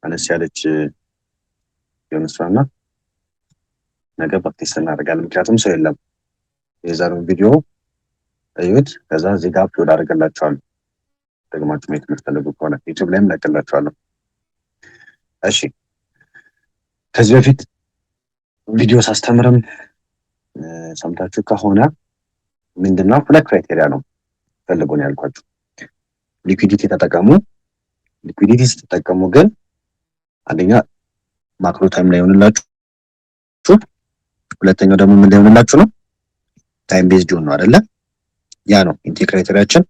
አነስ ያለች የሆነስራና ነገ ፕራክቲስ እናደርጋለን። ምክንያቱም ሰው የለም። የዛሬውን ቪዲዮ እዩት። ከዛ እዚህ ጋር አፕሎድ አድርገላችኋለሁ። ደግማችሁ ማየት የምትፈልጉ ከሆነ ዩቲዩብ ላይም ለቅላችኋለሁ። እሺ ከዚህ በፊት ቪዲዮ ሳስተምርም ሰምታችሁ ከሆነ ምንድነው ሁለት ክራይቴሪያ ነው ፈልጉን ያልኳችሁ። ሊኩዊዲቲ ተጠቀሙ። ሊኩዊዲቲ ስትጠቀሙ ግን አንደኛ ማክሮ ታይም ላይ ይሆንላችሁ፣ ሁለተኛው ደግሞ ምን ላይ ይሆንላችሁ ነው ታይም ቤዝድ ነው አይደለ? ያ ነው ኢንቴክ ክራይቴሪያችን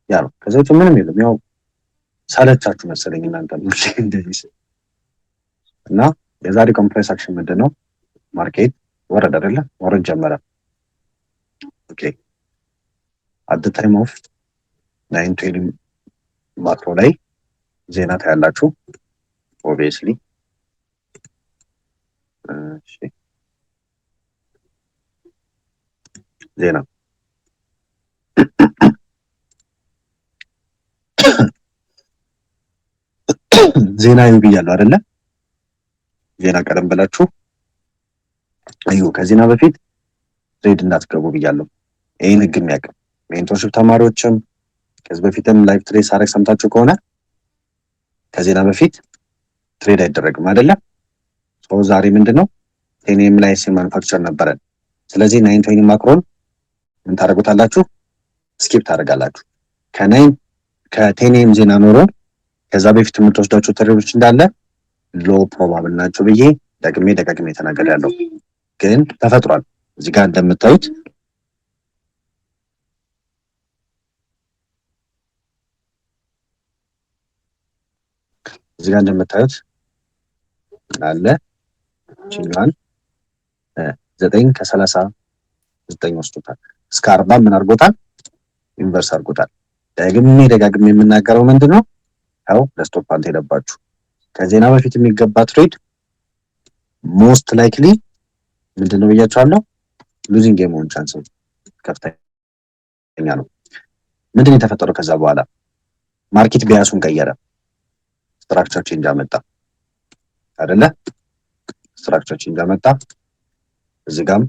ያ ነው። ከዛ ውጭ ምንም የለም። ያው ሳለቻችሁ መሰለኝ እናንተ እንደዚህ እና የዛሬ ኮምፕሬስ አክሽን ምንድነው? ማርኬት ወረደ አይደለ? ወረድ ጀመረ። ኦኬ አት ዘ ታይም ኦፍ 9:20 ማክሮ ላይ ዜና ታያላችሁ ኦብቪየስሊ። እሺ ዜና ዜና ይብያለሁ አይደለ? ዜና ቀደም ብላችሁ አዩ። ከዜና በፊት ትሬድ እንዳትገቡ ብያለሁ። ይሄን ህግ የሚያውቅ ሜንቶርሺፕ ተማሪዎችም ከዚህ በፊትም ላይቭ ትሬድ ሳረግ ሰምታችሁ ከሆነ ከዜና በፊት ትሬድ አይደረግም አይደለ? ሶ ዛሬ ምንድነው ቴኔም ላይ ሲል ማኑፋክቸር ነበረን። ስለዚህ 9:20 ማክሮን ምን ታደርጉታላችሁ? ስኪፕ ታደርጋላችሁ። ከቴኔም ዜና ኖሮ ከዛ በፊት የምትወስዳቸው ትሬዶች እንዳለ ሎ ፕሮባብል ናቸው ብዬ ደጋግሜ ተናግሬያለሁ። ግን ተፈጥሯል። እዚህ ጋር እንደምታዩት አለ ቺኛን 9:39 ወስዶታል። እስከ 40 ምን አድርጎታል? ኢንቨርስ አድርጎታል። ደጋግሜ የምናገረው ምንድነው ያው ለስቶፕ አንተ ሄደባችሁ ከዜና በፊት የሚገባ ትሬድ ሞስት ላይክሊ ምንድነው ብያችኋለሁ፣ ሉዚንግ የመሆን ቻንስ ከፍተኛ ነው። ምንድነው የተፈጠረው? ከዛ በኋላ ማርኬት ቢያሱን ቀየረ፣ ስትራክቸር ቼንጅ አመጣ አይደለ? ስትራክቸር ቼንጅ አመጣ፣ እዚህ ጋርም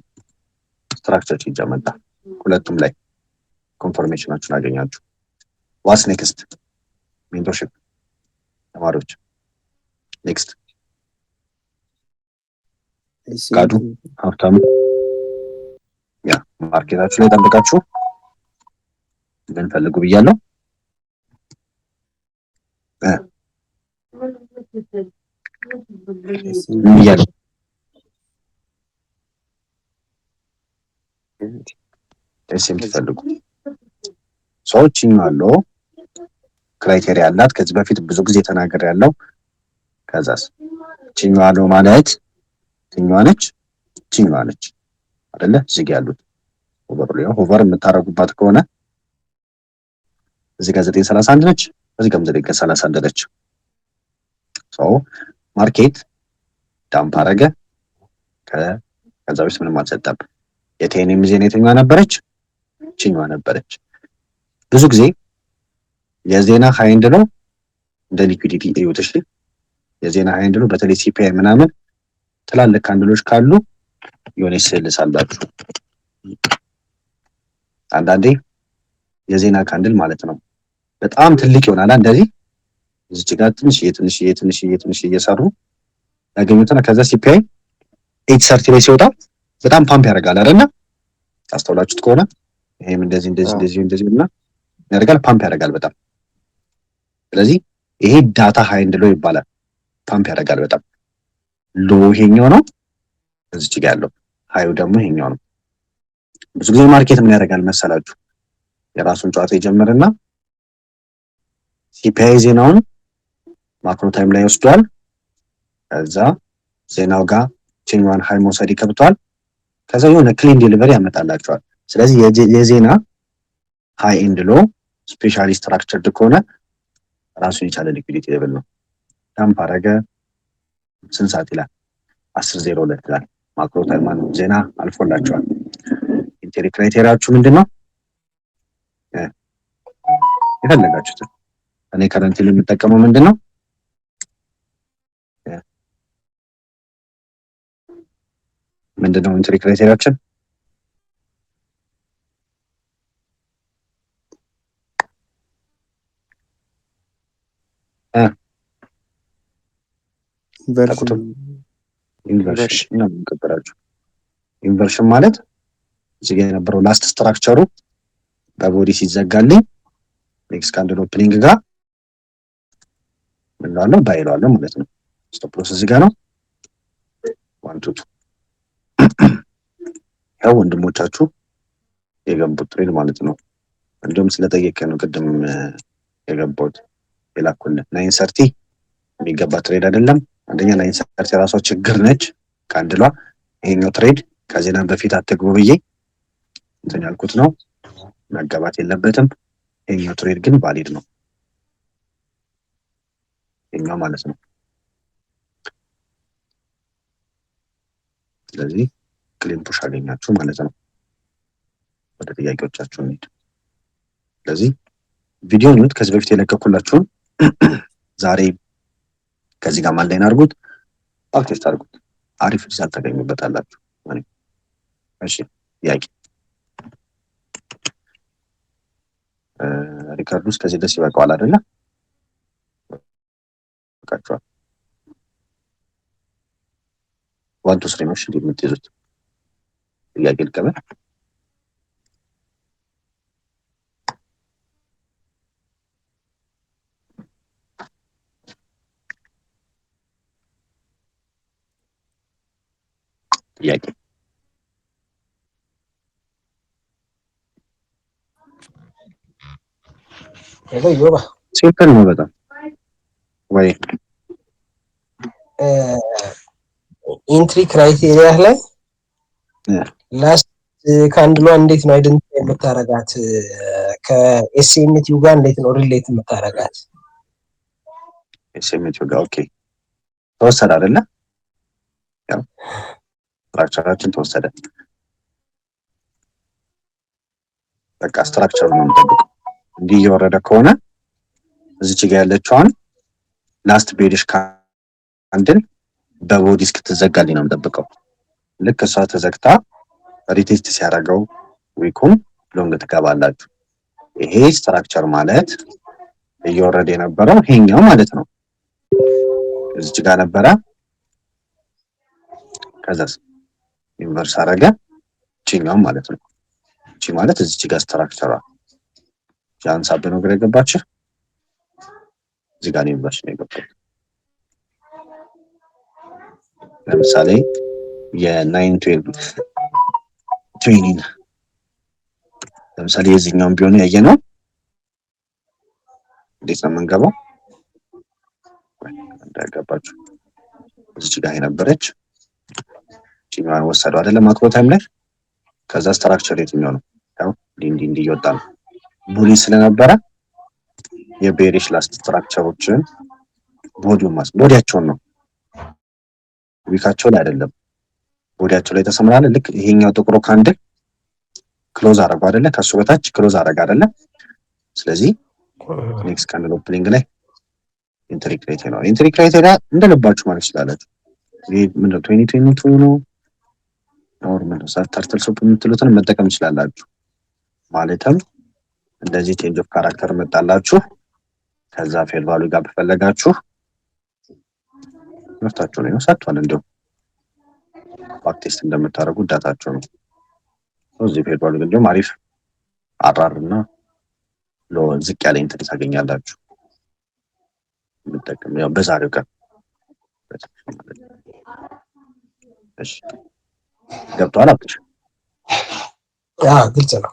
ስትራክቸር ቼንጅ አመጣ። ሁለቱም ላይ ኮንፈርሜሽናችሁን አገኛችሁ። ዋስ ኔክስት ሜንቶርሺፕ ተማሪዎች ኔክስት ጋዱ ሀብታሙ ያ ማርኬታችሁ ላይ ጠብቃችሁ ግን ፈልጉ ብያለሁ። ብያለሁ ደስም ትፈልጉ ሰዎች አለው ክራይቴሪያ አላት። ከዚህ በፊት ብዙ ጊዜ ተናገር ያለው ከዛስ ቺኛዋ ነው ማለት ቺኛዋ ነች አይደለ? እዚህ ጋር ያሉት ሆቨር የምታረጉባት ከሆነ እዚህ ጋር 9:31 ነች፣ እዚህ ጋር 9:31 ነች። ሶ ማርኬት ዳምፕ አረገ። ከዛ በፊት ምንም አልሰጠም። የቴኔም ዜና የትኛዋ ነበረች? ቺኛዋ ነበረች። ብዙ ጊዜ የዜና ሃይንድ ነው እንደ ሊኩዊዲቲ እዩትሽ። የዜና ሃይንድ ነው በተለይ ሲፒአይ ምናምን ትላልቅ ካንድሎች ካሉ የሆነ ስዕል ሳላችሁ አንዳንዴ የዜና ካንድል ማለት ነው በጣም ትልቅ ይሆናል። እንደዚህ እዚች ጋር ትንሽ እየሰሩ ያገኙትና ከዛ ሲፒአይ 830 ላይ ሲወጣ በጣም ፓምፕ ያደርጋል አይደል? ታስተውላችሁት ከሆነ ይሄም እንደዚህ እና ያደርጋል፣ ፓምፕ ያደርጋል በጣም። ስለዚህ ይሄ ዳታ ሃይንድ ሎ ይባላል። ፓምፕ ያደርጋል በጣም። ሎ ይሄኛው ነው እዚች ጋር ያለው፣ ሃዩ ደግሞ ይሄኛው ነው። ብዙ ጊዜ ማርኬት ምን ያደርጋል መሰላችሁ? የራሱን ጨዋታ ይጀምርና ሲፒአይ ዜናውን ማክሮ ታይም ላይ ወስዷል። ከዛ ዜናው ጋር ቺኛዋን ሃይ መውሰድ ይከብቷል። ከዛ የሆነ ክሊን ዴሊቨሪ ያመጣላቸዋል። ስለዚህ የዜና ሃይ ኤንድ ሎ ስፔሻሊ ስትራክቸርድ ከሆነ ራሱን የቻለ ሊኩዊዲቲ ሌቭል ነው። ዳምፕ አረገ ስንት ሰዓት ይላል? 10:02 ይላል። ማክሮ ታይም ዜና አልፎላቸዋል። ኢንቴሪ ክራይቴሪያችሁ ምንድነው? የፈለጋችሁት እኔ ከረንትሊ የምጠቀመው ምንድነው ምንድነው ኢንትሪ ክራይቴሪያችን? ኢንቨርሽን ነው የምንቀበላችሁ። ኢንቨርሽን ማለት እዚህ ጋር የነበረው ላስት ስትራክቸሩ በቦዲ ሲዘጋልኝ ኔክስት ካንድል ኦፕኒንግ ጋር ምን እለዋለሁ? ባይ እለዋለሁ ማለት ነው። ስቶፕ ሎስ እዚህ ጋር ነው። 1 2 ያው ወንድሞቻችሁ የገቡት ትሬድ ማለት ነው። እንዲሁም ስለጠየቀኝ ነው ቅድም የገባሁት የላኩልህ 930 የሚገባ ትሬድ አይደለም። አንደኛ 930 የራሷ ችግር ነች ካንድሏ። ይሄኛው ትሬድ ከዜና በፊት አትግቡ ብዬ እንትን ያልኩት ነው፣ መገባት የለበትም። ይሄኛው ትሬድ ግን ቫሊድ ነው፣ ይሄኛው ማለት ነው። ስለዚህ ክሊን ፑሽ አገኛችሁ ማለት ነው። ወደ ጥያቄዎቻችሁ እንሂድ። ስለዚህ ቪዲዮ ነው ከዚህ በፊት የለቀኩላችሁን ዛሬ ከዚህ ጋር ማንላይን አድርጉት፣ ፕራክቲስ አድርጉት። አሪፍ ሪዛልት ታገኙበታላችሁ። እሺ ጥያቄ ሪካርድ ውስጥ ከዚህ ደስ ይበቃዋል አይደለ? በቃችኋል። 1 2 3 ነው እሺ የምትይዙት። ጥያቄ ልቀበል። ጥያቄ ሲምፕል ነው በጣም ወይ ኢንትሪ ክራይቴሪያ ላይ ላስት ካንድሏ እንዴት ነው አይደንቲፋይ የምታረጋት? ከኤስኤምቲው ጋር እንዴት ነው ሪሌት የምታረጋት? ኤስኤምቲው ጋር ኦኬ ተወሰደ አይደለ? ያው ስትራክቸራችን ተወሰደ። በቃ ስትራክቸሩ ነው የምጠብቀው። እንዲህ እየወረደ ከሆነ እዚች ጋር ያለችዋን ላስት ቤሪሽ ካንድል በቦዲ እስክትዘጋልኝ ነው የምጠብቀው። ልክ እሷ ተዘግታ ሪቴስት ሲያደርገው ዊኩን ሎንግ ትገባላችሁ። ይሄ ስትራክቸር ማለት እየወረደ የነበረው ይሄኛው ማለት ነው። እዚች ጋር ነበረ፣ ከዛስ ኢንቨርስ አደረገ እቺኛው ማለት ነው። እቺ ማለት እዚች ጋር ስትራክቸሯ ጃንስ አብ ነው ግራ ገባች። እዚህ ጋር ኢንቨርስ ነው የገባው። ለምሳሌ የ912 ትሬኒንግ ለምሳሌ የዚህኛውን ቢሆን ያየነው እንዴት ነው የምንገባው? እንዳይገባችሁ እዚች ጋር የነበረች ቺማን ወሰደው አይደለ? ማክሮ ታይም ላይ ከዛ ስትራክቸር የትኛው ነው? ያው እንዲ እየወጣ ነው ቡሊ ስለነበረ የቤሪሽ ላስት ስትራክቸሮችን ቦዲያቸውን ነው ዊካቸው ላይ አይደለም፣ ቦዲያቸው ላይ ተሰምራለ። ልክ ይሄኛው ጥቁሩ ካንድል ክሎዝ አረጉ አይደለ? ከሱ በታች ክሎዝ አረጋ አይደለ? ስለዚህ ኔክስት ካንድል ኦፕኒንግ ላይ ኢንትሪ ክራይቴሪያ ነው። ኢንትሪ ክራይቴሪያ እንደልባችሁ ማለት ይችላላችሁ። ይሄ ምንድነው 2022 ነው ኦር ምንድነው ተርትል ሶፕ የምትሉትን መጠቀም ይችላላችሁ። ማለትም እንደዚህ ቼንጅ ኦፍ ካራክተር መጣላችሁ፣ ከዛ ፌል ቫልዩ ጋር በፈለጋችሁ ምርታችሁ ነው ሰጥቷል። እንደው ፕራክቲስ እንደምታደርጉ ዳታችሁ ነው። እዚህ ፌል ቫልዩ እንደውም አሪፍ አራር እና ዝቅ ያለ ኢንትሪ ታገኛላችሁ። የምጠቀም ያው በዛሬው ቀን እሺ ገብቷል። አብሽ ግልጽ ነው።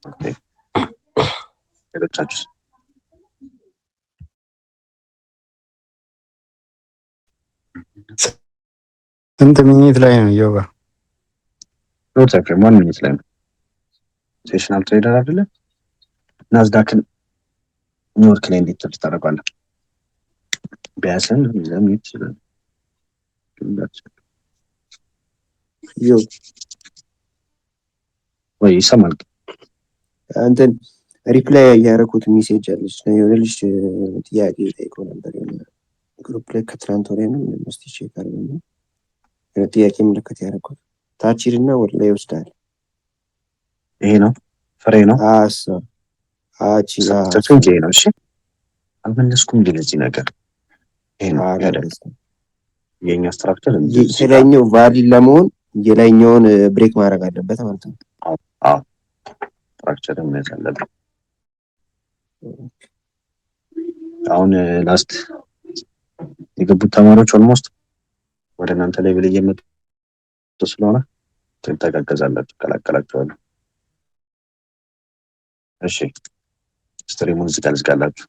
ኦኬ ሌሎቻችሁስ? ስንት ሚኒት ላይ ነው ዮባ? ሮት አፍሪ 1 ሚኒት ላይ ነው። ሴሽናል ትሬደር አይደለ? ናዝዳክን ኒውዮርክ ላይ እንዴት ትርፍ ታደርጋለህ? ቢያሰን ለምን ይችላል? ወይ ይሰማል? እንትን ሪፕላይ ያደረኩት ሜሴጅ አለች የሆነ ልጅ ጥያቄ ጠይቆ ነበር ግሩፕ ላይ ከትናንት ወዲያ ነው። እስቲ ቼክ አድርገን ጥያቄ ምልክት ያደረኩት ታች ሂድና ወደ ላይ ይወስዳል። ይሄ ነው ፍሬ ነው አሳ አቺ ስትራክቸር ይሄ ነው። እሺ አልመለስኩም እንዴ ለዚህ ነገር? ይሄ ነው ያደረገ የኛ ስትራክቸር እንደዚህ የላይኛው ቫሊድ ለመሆን የላይኛውን ብሬክ ማድረግ አለበት ማለት ነው። አዎ ስትራክቸር መያዝ አለበት። አሁን ላስት የገቡት ተማሪዎች ኦልሞስት ወደ እናንተ ላይ ብለ እየመጡ ስለሆነ ትተጋገዛላችሁ፣ ትቀላቀላችኋለሁ። እሺ ስትሪሙን ዝጋላችሁ።